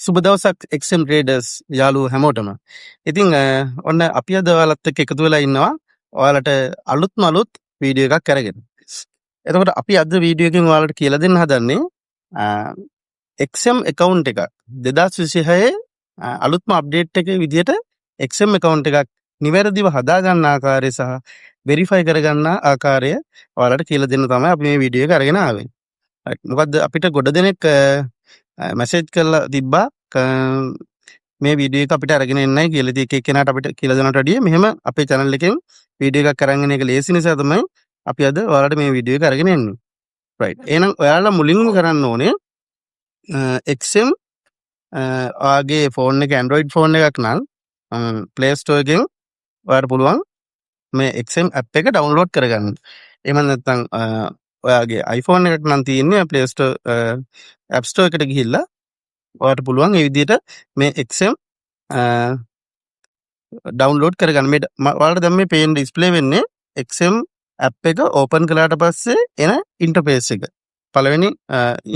සුබ දවසක් XM Traders යාළුවෝ හැමෝටම. ඉතින් ඔන්න අපි අද ඔයාලත් එක්ක එකතු වෙලා ඉන්නවා. ඔයාලට අලුත් වීඩියෝ එකක් අරගෙන. එතකොට අපි අද වීඩියෝ එකෙන් ඔයාලට කියලා දෙන්න හදන්නේ XM account එකක් 2026 අලුත්ම අප්ඩේට් එකේ විදිහට XM account එකක් නිවැරදිව හදා ගන්න ආකාරය සහ වෙරිෆයි කරගන්න ආකාරය ඔයාලට කියලා දෙන්න තමයි අපි මේ වීඩියෝ එක අරගෙන ආවේ. මොකද අපිට ගොඩ දෙනෙක් මැසේජ් කරලා තිබ්බා මේ වීඩියෝ එක අපිට අරගෙන එන්නයි කියලා. ඉතින් එක එක්කෙනාට අපිට කියලා දෙනවට වැඩිය මෙහෙම අපේ channel එකෙන් වීඩියෝ එකක් අරන් එන එක ලේසි නිසා තමයි අපි අද ඔයාලට මේ වීඩියෝ එක අරගෙන එන්නේ. right. එහෙනම් ඔයාලා මුලින්ම කරන්න ඕනේ XM ඔයාගේ ෆෝන් එක Android ෆෝන් එකක් නම් Play Store එකෙන් ඔයාලට පුළුවන් මේ XM app එක download කරගන්න. එහෙම නැත්නම් ඔයාගේ iPhone එකක් නම් තියෙන්නේ Play Store App Store එකට ගිහිල්ලා ඔයාලට පුළුවන් මේ විදිහට මේ XM download කරගන්න. මේ ඔයාලට දැන් මේ පේන display වෙන්නේ XM app එක open කළාට පස්සේ එන interface එක. පළවෙනි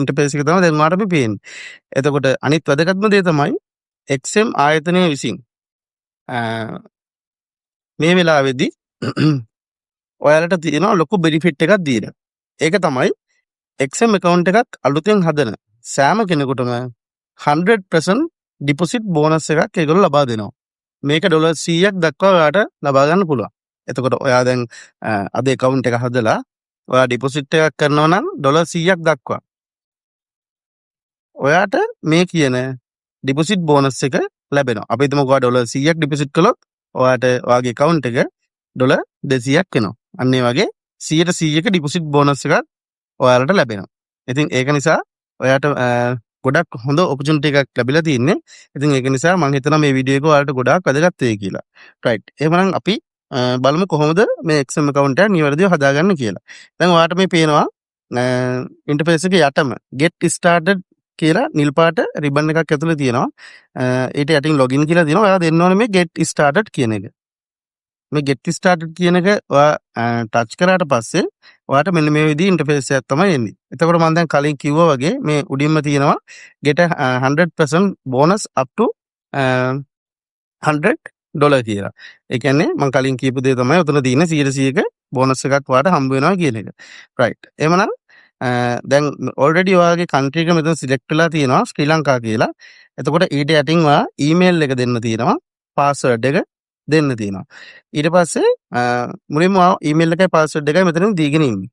interface එක තමයි දැන් ඔයාලට මේ පේන්නේ. එතකොට අනිත් වැදගත්ම දේ තමයි XM ආයතනයේ විසින් මේ වෙලාවේදී ඔයාලට තියෙන ලොකු benefit එකක් දීලා. ඒක තමයි XM account එකක් අලුතෙන් හදන සෑම කෙනෙකුටම 100% deposit bonus එකක් ඒගොල්ලෝ ලබා දෙනවා. මේක $100ක් දක්වා ඔයාලට ලබා ගන්න පුළුවන්. එතකොට ඔයා දැන් අද account එක හදලා ඔයා deposit එකක් කරනවා නම් $100ක් දක්වා ඔයාට මේ කියන deposit bonus එක ලැබෙනවා. අපි හිතමු ඔයා $100ක් deposit කළොත් ඔයාට ඔයාගේ account එක $200ක් වෙනවා. අන්න ඒ වගේ 100%ක deposit bonus එකක් ඔයාලට ලැබෙනවා. ඉතින් ඒක නිසා ඔයාට ගොඩක් හොඳ opportunity එකක් ලැබිලා තින්නේ. ඉතින් ඒක නිසා මම හිතනවා මේ වීඩියෝ එක ඔයාලට ගොඩාක් වැදගත් වෙයි කියලා. right. එහෙනම් අපි බලමු කොහොමද මේ XM account එක නිවැරදිව හදාගන්න කියලා. දැන් ඔයාලට මේ පේනවා interface එකේ යටම get started කියලා නිල් පාට ribbon එකක් ඇතුලේ තියෙනවා. ඊට යටින් login කියලා තියෙනවා. ඔයා දෙන්න ඕනේ මේ get started කියන එක. මේ get started කියන එක ඔයා ටච් කරාට පස්සේ ඔයාට මෙන්න මේ විදිහේ ඉන්ටර්ෆේස් එකක් තමයි එන්නේ. එතකොට මම දැන් කලින් කිව්වා වගේ මේ උඩින්ම තියෙනවා get 100% bonus up to $100 කියලා. ඒ කියන්නේ මම කලින් කියපු දේ තමයි උතන තියෙන 100%ක බෝනස් එකක් ඔයාට හම්බ වෙනවා කියන එක. right. එහෙමනම් දැන් already ඔයාගේ country එක මෙතන select වෙලා තියෙනවා ශ්‍රී ලංකා කියලා. එතකොට ඊට යටින් ඔයා email එක දෙන්න තියෙනවා password එක දෙන්න තියෙනවා. ඊට පස්සේ මුලින්ම ඊමේල් එකයි පාස්වර්ඩ් එකයි මෙතනින් දීගෙන ඉන්නේ.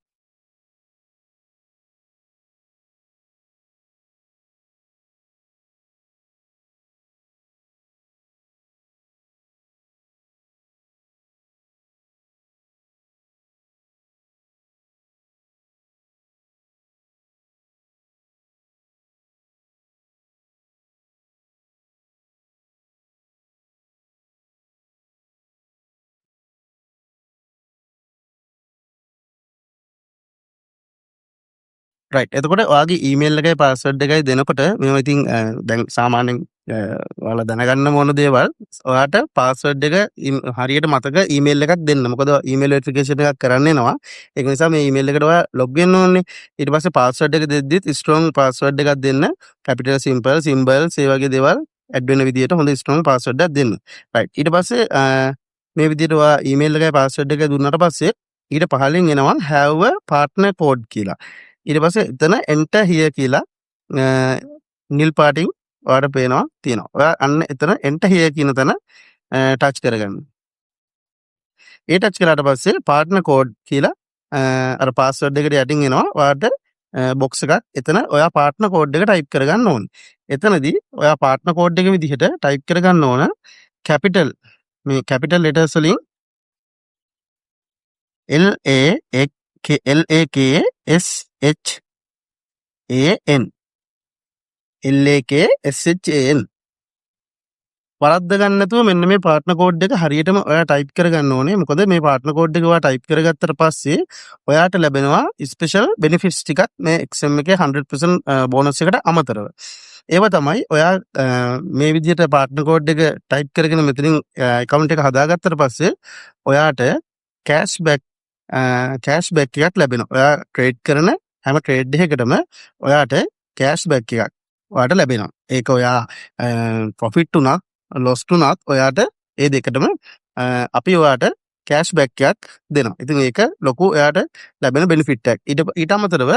right. එතකොට ඔයාගේ ඊමේල් එකයි පාස්වර්ඩ් එකයි දෙනකොට මේවා ඉතින් දැන් සාමාන්‍යයෙන් ඔයාලා දැනගන්න ඕන දේවල් ඔයාට පාස්වර්ඩ් එක හරියට මතක ඊමේල් එකක් දෙන්න. මොකද ඊමේල් වෙරිෆිකේෂන් එකක් කරන්න එනවා. ඒක නිසා මේ ඊමේල් එකට ඔයා ලොග් වෙන්න ඕනේ. ඊට පස්සේ පාස්වර්ඩ් එක දෙද්දිත් strong පාස්වර්ඩ් එකක් දෙන්න. capital simple symbols ඒ වගේ දේවල් ඇඩ් වෙන විදිහට හොඳ strong පාස්වර්ඩ් එකක් දෙන්න. right. ඊට පස්සේ මේ විදිහට ඔයා ඊමේල් එකයි පාස්වර්ඩ් එක දුන්නාට පස්සේ ඊට පහලින් එනවා have a partner code කියලා. ඊට පස්සේ එතන enter here කියලා නිල් පාටින් ඔයාලට පේනවා තියෙනවා. ඔයා අන්න එතන enter here කියන තැන ටච් කරගන්න. ඒ ටච් කරාට පස්සේ partner code කියලා අර password එකට යටින් එනවා. ඔයාලට box එකක් එතන ඔයා partner code එක type කරගන්න ඕනේ. එතනදී ඔයා partner code එක විදිහට type කරගන්න ඕන capital මේ capital letters වලින් LAKSHAN LAKSHAN වරද්ද ගන්න නැතුව මෙන්න මේ පාර්ට්නර් කෝඩ් එක හරියටම ඔයා ටයිප් කරගන්න ඕනේ. මොකද මේ පාර්ට්නර් කෝඩ් එක ඔයා ටයිප් කරගත්තට පස්සේ ඔයාට ලැබෙනවා ස්පෙෂල් බෙනිෆිට්ස් ටිකක් මේ XM එකේ 100% බෝනස් එකට අමතරව. ඒව තමයි ඔයා මේ විදිහට පාර්ට්නර් කෝඩ් එක ටයිප් කරගෙන මෙතනින් account එක හදාගත්තට පස්සේ ඔයාට කෑෂ්බැක් එකක් ලැබෙනවා. ඔයා ට්‍රේඩ් කරන හැම ට්‍රේඩ් එකකටම ඔයාට කෑෂ්බැක් එකක් ඔයාට ලැබෙනවා. ඒක ඔයා ප්‍රොෆිට් වුණත් ලොස් වුණත් ඔයාට ඒ දෙකටම අපි ඔයාට කෑෂ්බැක් එකක් දෙනවා. ඉතින් ඒක ලොකු ඔයාට ලැබෙන බෙනිෆිට් එකක්. ඊට අමතරව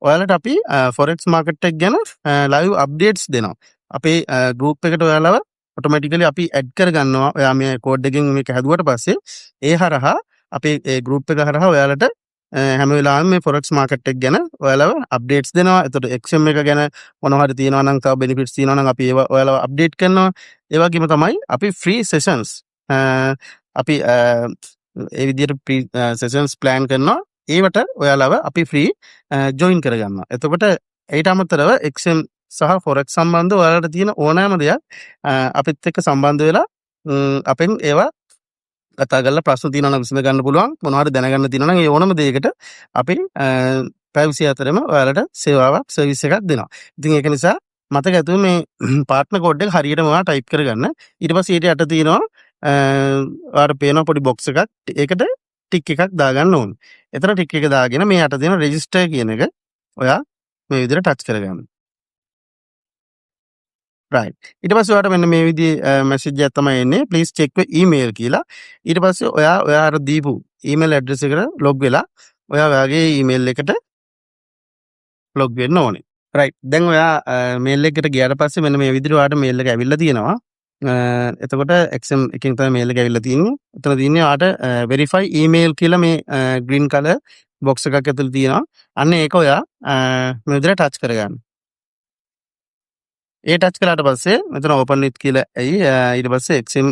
ඔයාලට අපි ෆොරෙක්ස් මාකට් එක ගැන ලයිව් අප්ඩේට්ස් දෙනවා. අපේ ගෲප් එකට ඔයාලව ඔටෝමැටිකලි අපි ඇඩ් කරගන්නවා. ඔයා මේ කෝඩ් එකෙන් මේක හැදුවට පස්සේ ඒ හරහා අපේ ඒ ගෲප් එක හරහා ඔයාලට හැම වෙලාවෙම මේ ෆොරෙක්ස් මාකට් එක ගැන ඔයාලව අප්ඩේට්ස් දෙනවා. එතකොට XM එක ගැන මොනවා හරි තියෙනවා නම් තව බෙනිෆිට්ස් තියෙනවා නම් අපි ඒවා ඔයාලව අප්ඩේට් කරනවා. ඒ වගේම තමයි අපි ෆ්‍රී සෙෂන්ස් අපි ඒ විදිහට ෆ්‍රී සෙෂන්ස් ප්ලෑන් කරනවා. ඒවට ඔයාලව අපි ෆ්‍රී ජොයින් කරගන්නවා. එතකොට ඊට අමතරව XM සහ ෆොරෙක්ස් සම්බන්ධව ඔයාලට තියෙන ඕනෑම දෙයක් අපිත් එක්ක සම්බන්ධ වෙලා අපෙන් ඒවා කතා කරලා ප්‍රශ්න තියෙනවා නම් විසඳ ගන්න පුළුවන්. මොනවා හරි දැනගන්න තියෙනවා නම් ඒ ඕනම දෙයකට අපි පැය 24ම ඔයාලට සේවාවක් සර්විස් එකක් දෙනවා. ඉතින් ඒක නිසා මතක ඇතුව මේ පාර්ට්නර් කෝඩ් එක හරියටම ඔයා ටයිප් කරගන්න. ඊට පස්සේ ඊට යට තියෙනවා ඔයාලට පේන පොඩි බොක්ස් එකක්. ඒකට ටික් එකක් දාගන්න ඕනේ. එතන ටික් එක දාගෙන මේ යට තියෙන රෙජිස්ටර් කියන එක ඔයා මේ විදිහට ටච් කරගන්න. රයිට්. ඊට පස්සේ ඔයාලට මෙන්න මේ විදිහේ මැසේජ් එකක් තමයි එන්නේ. ප්ලීස් චෙක් your email කියලා. ඊට පස්සේ ඔයා අර දීපු ඊමේල් ඇඩ්‍රස් එකට ලොග් වෙලා ඔයා ඔයාගේ ඊමේල් එකට ලොග් වෙන්න ඕනේ. රයිට්. දැන් ඔයා මේල් එකට ගියාට පස්සේ මෙන්න මේ විදිහට ඔයාට මේල් එක ඇවිල්ලා තියෙනවා. එතකොට XM එකෙන් තමයි මේල් එක ඇවිල්ලා තියෙන්නේ. එතන තියෙන්නේ ඔයාට verify email කියලා මේ green color box එකක් ඇතුළේ තියෙනවා. අන්න ඒක ඔයා මේ විදිහට ටච් කරගන්න. ඒ ටච් කළාට පස්සේ මෙතන ඕපන් විත් කියලා ඇයි ඊට පස්සේ XM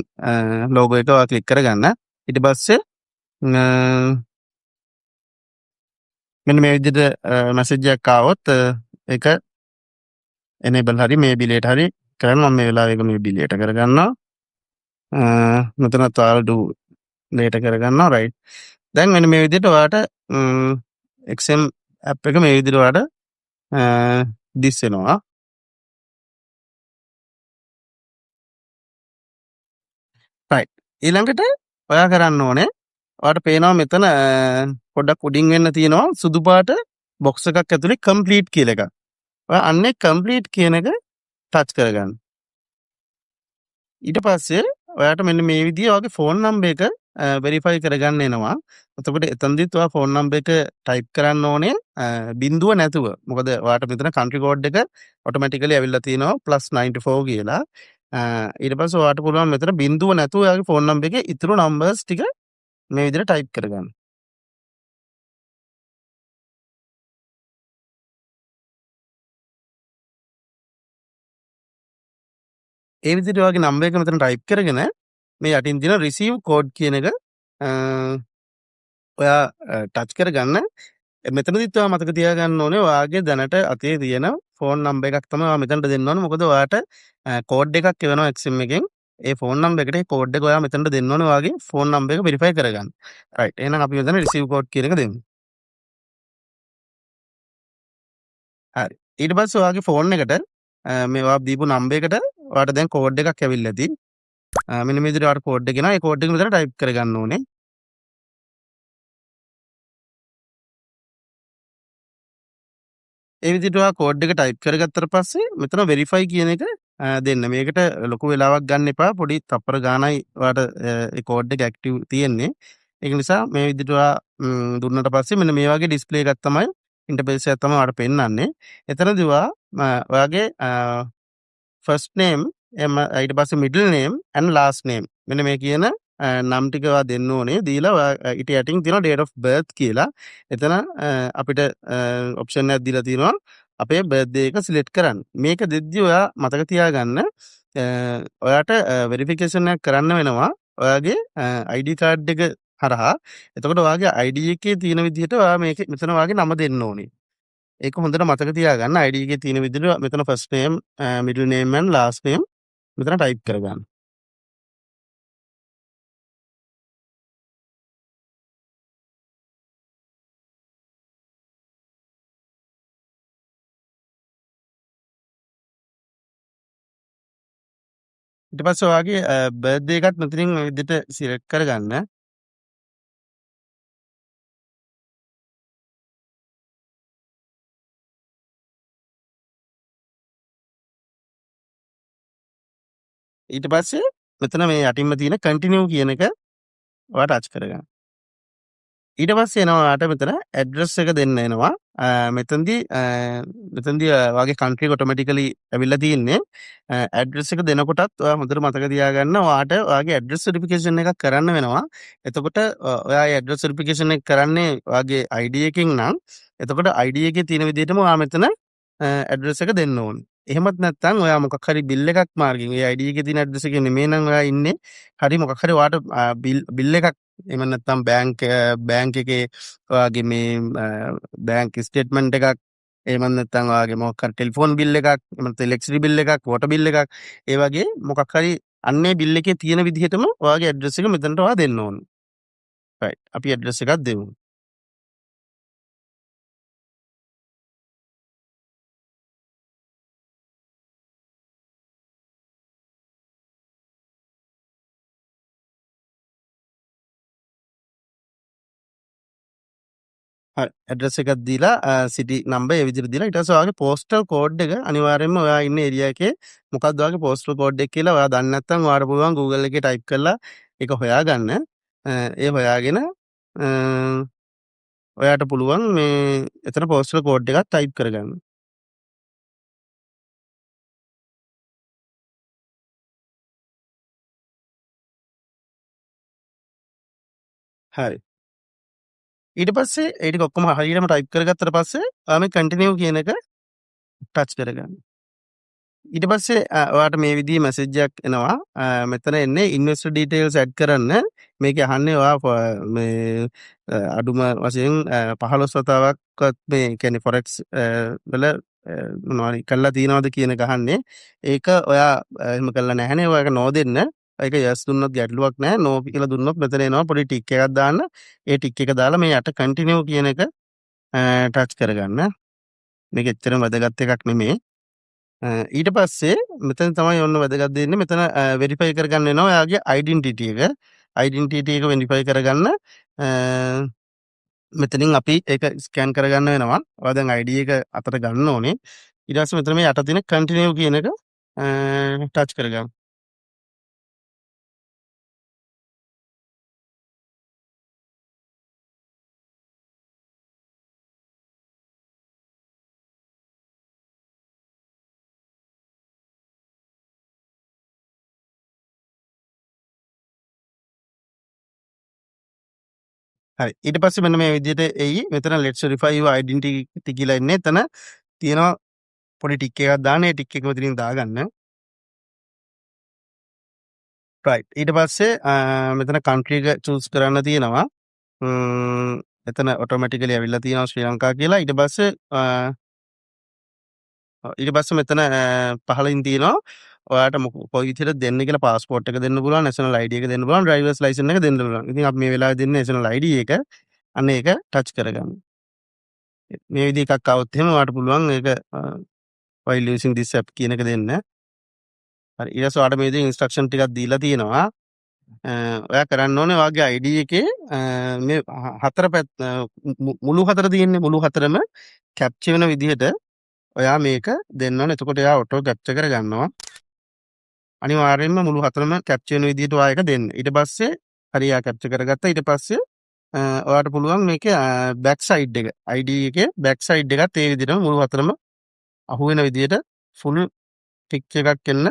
ලෝගෝ එක ඔයා ක්ලික් කරගන්න. ඊට පස්සේ මෙන්න මේ විදිහට මැසේජ් එකක් ආවොත් ඒක enable හරි මේ බිලේට හරි කරන්න මම මේ වෙලාවේ ඒක මේ බිලේට කරගන්නවා. මෙතනත් ඔයාලා do later කරගන්නවා. right. දැන් මෙන්න මේ විදිහට ඔයාට XM app එක මේ විදිහට ඔයාට දිස් වෙනවා. right. ඊළඟට ඔයා කරන්න ඕනේ ඔයාට පේනවා මෙතන පොඩ්ඩක් උඩින් වෙන්න තියෙනවා සුදු පාට බොක්ස් එකක් ඇතුලේ complete කියලා එකක්. ඔයා අන්නේ complete කියන එක ටච් කරගන්න. ඊට පස්සේ ඔයාට මෙන්න මේ විදිහේ ඔයාගේ ෆෝන් නම්බර් එක වෙරිෆයි කරගන්න එනවා. එතකොට එතනදිත් ඔයා ෆෝන් නම්බර් එක ටයිප් කරන්න ඕනේ බිංදුව නැතුව. මොකද ඔයාට මෙතන country code එක ඔටෝමැටිකලි ඇවිල්ලා තියෙනවා +94 කියලා. ඊට පස්සේ ඔයාට පුළුවන් මෙතන බිංදුව නැතුව ඔයාගේ ෆෝන් නම්බර් එකේ ඉතුරු නම්බර්ස් ටික මේ විදිහට ටයිප් කරගන්න. ඒ විදිහට ඔයාගේ නම්බර් එක මෙතන ටයිප් කරගෙන මේ යටින් තියෙන receive code කියන එක ඔයා ටච් කරගන්න. මෙතනදිත් ඔයා මතක තියාගන්න ඕනේ ඔයාගේ දැනට අතේ තියෙන ෆෝන් නම්බර් එකක් තමයි ඔයා මෙතනට දෙන්න ඕනේ. මොකද ඔයාට කෝඩ් එකක් එවනවා XM එකෙන්. ඒ ෆෝන් නම්බර් එකට ඒ කෝඩ් එක ඔයා මෙතනට දෙන්න ඕනේ ඔයාගේ ෆෝන් නම්බර් එක වෙරිෆයි කරගන්න. රයිට්. එහෙනම් අපි මෙතන receive code කියන එක දෙමු. හරි. ඊට පස්සේ ඔයාගේ ෆෝන් එකට මේ ඔයා දීපු නම්බර් එකට ඔයාට දැන් කෝඩ් එකක් ඇවිල්ලා ඇති. මෙන්න මේ විදිහට ඔයාට කෝඩ් එක එනවා. ඒ කෝඩ් එක මෙතන ටයිප් කරගන්න ඕනේ. ඒ විදිහට ඔයා කෝඩ් එක ටයිප් කරගත්තට පස්සේ මෙතන වෙරිෆයි කියන එක දෙන්න. මේකට ලොකු වෙලාවක් ගන්න එපා. පොඩි තප්පර ගානයි ඔයාට ඒ කෝඩ් එක ඇක්ටිව් තියෙන්නේ. ඒක නිසා මේ විදිහට ඔයා දුන්නට පස්සේ මෙන්න මේ වගේ ඩිස්ප්ලේ එකක් තමයි ඉන්ටර්ෆේස් එකක් තමයි ඔයාට පෙන්නන්නේ. එතනදී ඔයාගේ ෆස්ට් නේම් ඊට පස්සේ middle name and last name මෙන්න මේ කියන නම් ටික ඔයා දෙන්න ඕනේ. දීලා ඔයා ඊට යටින් තියෙනවා date of birth කියලා. එතන අපිට ඔප්ෂන් එකක් දීලා තියෙනවා අපේ බර්ත්ඩේ එක සිලෙක්ට් කරන්න. මේක දෙද්දී ඔයා මතක තියාගන්න ඔයාට වෙරිෆිකේෂන් එකක් කරන්න වෙනවා ඔයාගේ ID කාඩ් එක හරහා. එතකොට ඔයාගේ ID එකේ තියෙන විදිහට ඔයා මේක මෙතන ඔයාගේ නම දෙන්න ඕනේ. ඒක හොඳට මතක තියාගන්න. ID එකේ තියෙන විදිහට මෙතන first name, middle name and last name මෙතන ටයිප් කරගන්න. ඊට පස්සේ ඔයාගේ බර්ත්ඩේ එකත් මෙතනින් මේ විදිහට සිලෙක්ට් කරගන්න. ඊට පස්සේ මෙතන මේ යටින්ම තියෙන කන්ටිනියු කියන එක ඔයා ටච් කරගන්න. ඊට පස්සේ එනවා ඔයාට මෙතන ඇඩ්‍රස් එක දෙන්න එනවා. මෙතනදී ඔයාගේ කන්ට්‍රි එක ඔටෝමැටිකලි ඇවිල්ලා තියෙන්නේ. ඇඩ්‍රස් එක දෙනකොටත් ඔයා හොඳට මතක තියාගන්න ඔයාට ඔයාගේ ඇඩ්‍රස් වෙරිෆිකේෂන් එකක් කරන්න වෙනවා. එතකොට ඔයා ඒ ඇඩ්‍රස් වෙරිෆිකේෂන් එක කරන්නේ ඔයාගේ ID එකකින් නම් එතකොට ID එකේ තියෙන විදිහටම ඔයා මෙතන ඇඩ්‍රස් එක දෙන්න ඕනේ. එහෙමත් නැත්නම් ඔයා මොකක් හරි බිල් එකක් මාර්ගෙන් ඒ ID එකේ තියෙන ඇඩ්‍රස් එකේ නෙමෙයි නම් ඔයා ඉන්නේ හරි මොකක් හරි ඔයාට බිල් එකක් එහෙම නැත්නම් බෑන්ක් එකේ ඔයාගේ මේ බෑන්ක් ස්ටේට්මන්ට් එකක් එහෙම නැත්නම් ඔයාගේ මොකක් හරි ටෙලිෆෝන් බිල් එකක් එහෙම නැත්නම් ඉලෙක්ට්‍රිසිටි බිල් එකක් වෝටර් බිල් එකක් ඒ වගේ මොකක් හරි අන්නේ බිල් එකේ තියෙන විදිහටම ඔයාගේ ඇඩ්‍රස් එක මෙතනට ඔයා දෙන්න ඕනේ. රයිට්. අපි ඇඩ්‍රස් එකක් දෙමු. හරි. ඇඩ්‍රස් එකක් දීලා සිටි නම්බර් ඒ විදිහට දීලා ඊට පස්සේ ඔයාගේ පෝස්ටල් කෝඩ් එක අනිවාර්යයෙන්ම ඔයා ඉන්න ඒරියා එකේ මොකක්ද ඔයාගේ පෝස්ටල් කෝඩ් එක කියලා ඔයා දන්නේ නැත්නම් ඔයාට පුළුවන් Google එකේ ටයිප් කරලා ඒක හොයාගන්න. ඒ හොයාගෙන ඔයාට පුළුවන් මේ එතන පෝස්ටල් කෝඩ් එකක් ටයිප් කරගන්න. හරි. ඊට පස්සේ ඒ ටික ඔක්කොම හරියටම ටයිප් කරගත්තට පස්සේ ඔයා මේ කන්ටිනියු කියන එක ටච් කරගන්න. ඊට පස්සේ ඔයාට මේ විදිහේ මැසේජ් එකක් එනවා. මෙතන එන්නේ ඉන්වෙස්ටර් ඩීටේල්ස් ඇඩ් කරන්න. මේකේ අහන්නේ ඔයා මේ අඩුම වශයෙන් 15 වතාවක්වත් මේ කියන්නේ ෆොරෙක්ස් වල මොනවද කළා තියනවද කියන එක අහන්නේ. ඒක ඔයා එහෙම කළා නැහැනේ. ඔයා ඒක නෝ දෙන්න. ඒක යස් දුන්නොත් ගැටලුවක් නැහැ. නෝ කියලා දුන්නොත් මෙතන එනවා පොඩි ටික් එකක් දාන්න. ඒ ටික් එක දාලා මේ යට කන්ටිනියු කියන එක ටච් කරගන්න. මේක එච්චරම වැදගත් එකක් නෙමෙයි. ඊට පස්සේ මෙතන තමයි ඔන්න වැදගත් දෙන්නේ. මෙතන වෙරිෆයි කරගන්න වෙනවා ඔයාගේ ඩෙන්ටිටි එක. ඩෙන්ටිටි එක වෙරිෆයි කරගන්න මෙතනින් අපි ඒක ස්කෑන් කරගන්න වෙනවා. ඔයා දැන් ID එක අතට ගන්න ඕනේ. ඊට පස්සේ මෙතන මේ යට තියෙන කන්ටිනියු කියන එක ටච් කරගන්න. හරි. ඊට පස්සේ මෙන්න මේ විදිහට එයි. මෙතන let's verify your identity කියලා ඉන්නේ. එතන තියෙනවා පොඩි ටික් එකක් දාන්න. ඒ ටික් එක මෙතනින් දාගන්න. රයිට්. ඊට පස්සේ මෙතන country එක choose කරන්න තියෙනවා. එතන ඔටෝමැටිකලි ඇවිල්ලා තියෙනවා ශ්‍රී ලංකා කියලා. ඊට පස්සේ මෙතන පහළින් තියෙනවා ඔයාට කොයි විදිහට දෙන්න කියලා පාස්පෝර්ට් එක දෙන්න පුළුවන්, නැෂනල් ID එක දෙන්න පුළුවන්, ඩ්‍රයිවර්ස් ලයිසන් එක දෙන්න පුළුවන්. ඉතින් අපි මේ වෙලාවේ දෙන්නේ නැෂනල් ID එක. අන්න ඒක ටච් කරගන්න. මේ විදිහ එකක් આવොත් එහෙම ඔයාට පුළුවන් ඒක while using this app කියන එක දෙන්න. හරි. ඊට පස්සේ ඔයාට මේ විදිහ ඉන්ස්ට්‍රක්ෂන් ටිකක් දීලා තියෙනවා. ඔයා කරන්න ඕනේ ඔයාගේ ID එකේ මේ හතර මුළු හතර තියෙන්නේ මුළු හතරම කැප්චර් වෙන විදිහට ඔයා මේක දෙන්න ඕනේ. එතකොට එයා ඔටෝ කැප්චර් කරගන්නවා. අනිවාර්යයෙන්ම මුළු හතරම කැප්චර් වෙන විදිහට ඔයා ඒක දෙන්න. ඊට පස්සේ හරි එයා කැප්චර් කරගත්තා. ඊට පස්සේ ඔයාට පුළුවන් මේකේ බෑක් සයිඩ් එක ID එකේ බෑක් සයිඩ් එකත් ඒ විදිහටම මුළු හතරම අහු වෙන විදිහට ෆුල් ටික් එකක් එන්න.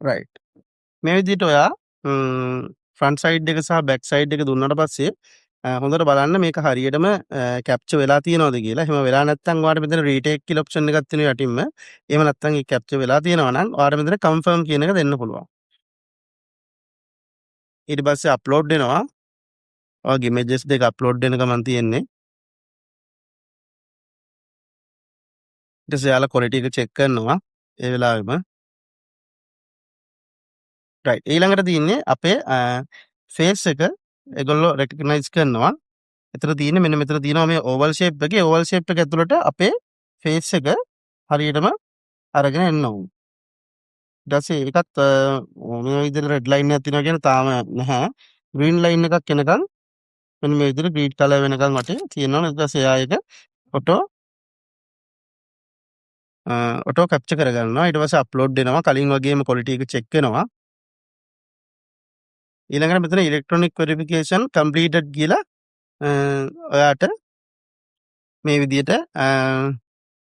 රයිට්. මේ විදිහට ඔයා ෆ්‍රන්ට් සයිඩ් එක සහ බෑක් සයිඩ් එක දුන්නාට පස්සේ හොඳට බලන්න මේක හරියටම කැප්චර් වෙලා තියෙනවද කියලා. එහෙම වෙලා නැත්නම් ඔයාලට මෙතන රීටේක් කියලා ඔප්ෂන් එකක් තියෙනවා යටින්ම. එහෙම නැත්නම් ඒ කැප්චර් වෙලා තියෙනවා නම් ඔයාලට මෙතන කන්ෆර්ම් කියන එක දෙන්න පුළුවන්. ඊට පස්සේ අප්ලෝඩ් වෙනවා. ඔයාගේ ඉමේජස් දෙක අප්ලෝඩ් වෙන ගමන් තියෙන්නේ. ඊට පස්සේ යාලා ක්වොලිටි එක චෙක් කරනවා ඒ වෙලාවෙම. රයිට්. ඊළඟට තියෙන්නේ අපේ ෆේස් එක ඒගොල්ලෝ රෙකග්නයිස් කරනවා. එතන තියෙන්නේ මෙන්න මෙතන තියෙනවා මේ ඕවල් ෂේප් එකේ ඕවල් ෂේප් එක ඇතුළට අපේ ෆේස් එක හරියටම අරගෙන එන්න ඕනේ. ඊට පස්සේ ඒකත් මේ විදිහට රෙඩ් ලයින් එකක් තියෙනවා කියන්නේ තාම නැහැ. ග්‍රීන් ලයින් එකක් එනකන් මෙන්න මේ විදිහට ග්‍රීන් කලර් වෙනකන් වටේ තියෙනවා. ඊට පස්සේ එයා ඒක ඔටෝ ඔටෝ කැප්චර් කරගන්නවා. ඊට පස්සේ අප්ලෝඩ් වෙනවා. කලින් වගේම ක්වොලිටි එක චෙක් වෙනවා. ඊළඟට මෙතන ඉලෙක්ට්‍රොනික වෙරිෆිකේෂන් කම්ප්ලීටඩ් කියලා ඔයාට මේ විදිහට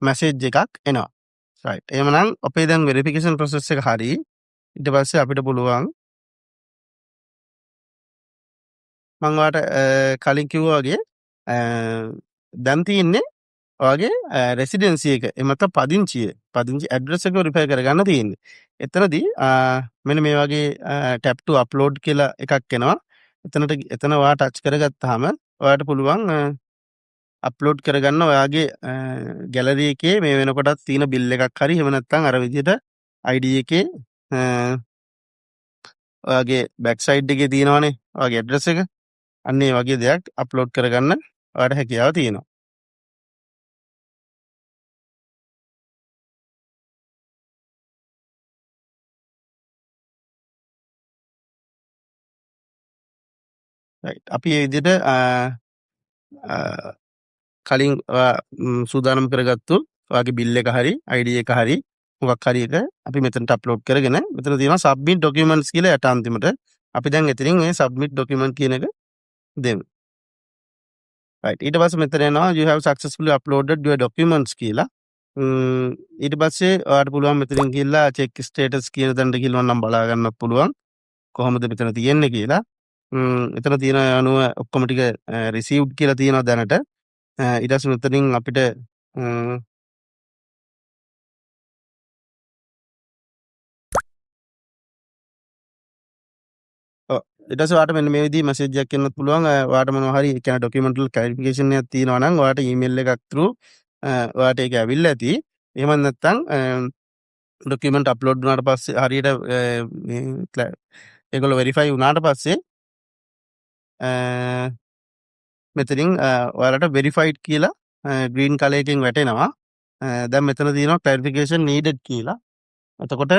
මැසේජ් එකක් එනවා. රයිට්. එහෙමනම් අපේ දැන් වෙරිෆිකේෂන් ප්‍රොසෙස් එක හරි. ඊට පස්සේ අපිට පුළුවන් මම ඔයාලට කලින් කිව්වා වගේ දැන් තියෙන්නේ ඔයාගේ රෙසිඩෙන්සි එක. එහෙම නැත්නම් පදිංචි ඇඩ්‍රස් එක වෙරිෆයි කරගන්න තියෙන්නේ. එතනදී මෙන්න මේ වගේ ටැප් ටු අප්ලෝඩ් කියලා එකක් එනවා. එතන ඔයා ටච් කරගත්තාම ඔයාට පුළුවන් අප්ලෝඩ් කරගන්න ඔයාගේ ගැලරි එකේ මේ වෙනකොටත් තියෙන බිල් එකක් හරි එහෙම නැත්නම් අර විදිහට ID එකේ ඔයාගේ බෑක් සයිඩ් එකේ තියෙනවනේ ඔයාගේ ඇඩ්‍රස් එක. අන්න ඒ වගේ දෙයක් අප්ලෝඩ් කරගන්න ඔයාට හැකියාව තියෙනවා. රයිට්. අපි මේ විදිහට කලින් සූදානම් කරගත්තු ඔයාගේ බිල් එක හරි ID එක හරි මොකක් හරි එක අපි මෙතනට අප්ලෝඩ් කරගෙන මෙතන තියෙනවා සබ්මිට් ඩොකියුමන්ට්ස් කියලා යට අන්තිමට අපි දැන් එතනින් මේ සබ්මිට් ඩොකියුමන්ට් කියන එක දෙමු. රයිට්. ඊට පස්සේ මෙතන එනවා you have successfully uploaded your documents කියලා. ඊට පස්සේ ඔයාලට පුළුවන් මෙතනින් ගිහලා check status කියන තැනට ගිහලා නම් බලා ගන්නත් පුළුවන් කොහොමද මෙතන තියෙන්නේ කියලා. එතන තියෙන අනුව ඔක්කොම ටික received කියලා තියෙනවා දැනට. ඊට පස්සේ මෙතනින් අපිට ඊට පස්සේ ඔයාලට මෙන්න මේ විදිහේ මැසේජ් එකක් එන්නත් පුළුවන්. ඔයාලට මොනවා හරි ඒ කියන්නේ ඩොකියුමන්ට් වල ක්ලැරිෆිකේෂන් එකක් තියෙනවා නම් ඔයාලට ඊමේල් එකක් through ඔයාලට ඒක ඇවිල්ලා ඇති. එහෙම නැත්නම් ඩොකියුමන්ට් අප්ලෝඩ් වුණාට පස්සේ හරියට ඒගොල්ලෝ වෙරිෆයි වුණාට පස්සේ මෙතනින් ඔයාලට වෙරිෆයිඩ් කියලා ග්‍රීන් කලර් එකකින් වැටෙනවා. දැන් මෙතන තියෙනවා ක්ලැරිෆිකේෂන් නීඩඩ් කියලා. එතකොට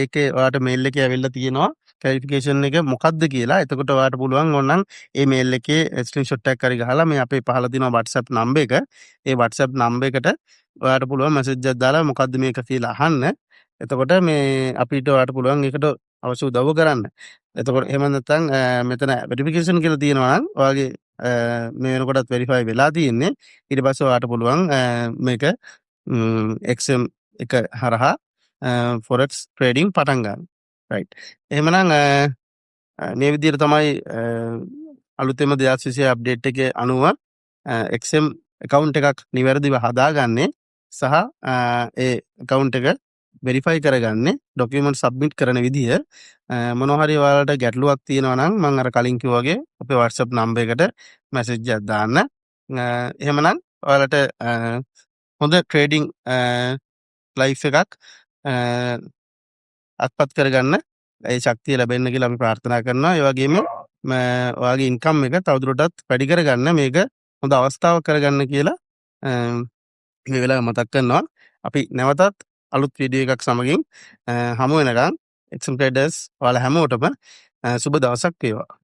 ඒකේ ඔයාලට මේල් එකේ ඇවිල්ලා තියෙනවා ක්ලැරිෆිකේෂන් එක මොකක්ද කියලා. එතකොට ඔයාලට පුළුවන් ඕනනම් ඒ මේල් එකේ ස්ක්‍රීන්ෂොට් එකක් හරි ගහලා මේ අපේ පහළ තියෙනවා WhatsApp නම්බර් එක. ඒ WhatsApp නම්බර් එකට ඔයාලට පුළුවන් මැසේජ් එකක් දාලා මොකද්ද මේක කියලා අහන්න. එතකොට මේ අපිට ඔයාලට පුළුවන් ඒකට අවශ්‍ය උදව්ව කරන්න. එතකොට එහෙම නැත්නම් මෙතන වෙරිෆිකේෂන් කියලා තියෙනවා නම් ඔයාගේ මේ වෙනකොටත් වෙරිෆයි වෙලා තියෙන්නේ. ඊට පස්සේ ඔයාලට පුළුවන් මේක XM එක හරහා forex trading පටන් ගන්න. right. එහෙමනම් මේ විදිහට තමයි අලුතෙම 2020 අප්ඩේට් එකේ අනුව XM account එකක් නිවැරදිව හදාගන්නේ සහ ඒ account එක වෙරිෆයි කරගන්නේ ડોකියුමන්ට් සබ්මිට් කරන විදිය මොනවා හරි ඔයාලට ගැටලුවක් තියෙනවා නම් මම අර කලින් කිව්වා වගේ අපේ WhatsApp නම්බර් එකට මැසේජ් එකක් දාන්න. එහෙමනම් ඔයාලට හොඳ ට්‍රේඩින් ලයිෆ් එකක් අත්පත් කරගන්න ඒ ශක්තිය ලැබෙන්න කියලා අපි ප්‍රාර්ථනා කරනවා. ඒ වගේම ඔයාගේ ඉන්කම් එක තවදුරටත් වැඩි කරගන්න මේක හොඳ අවස්ථාවක් කරගන්න කියලා මේ වෙලාව මතක් කරනවා. අපි නැවතත් අලුත් වීඩියෝ එකක් සමගින් හමු වෙනකන් XM Traders ඔයාලා හැමෝටම සුබ දවසක් වේවා.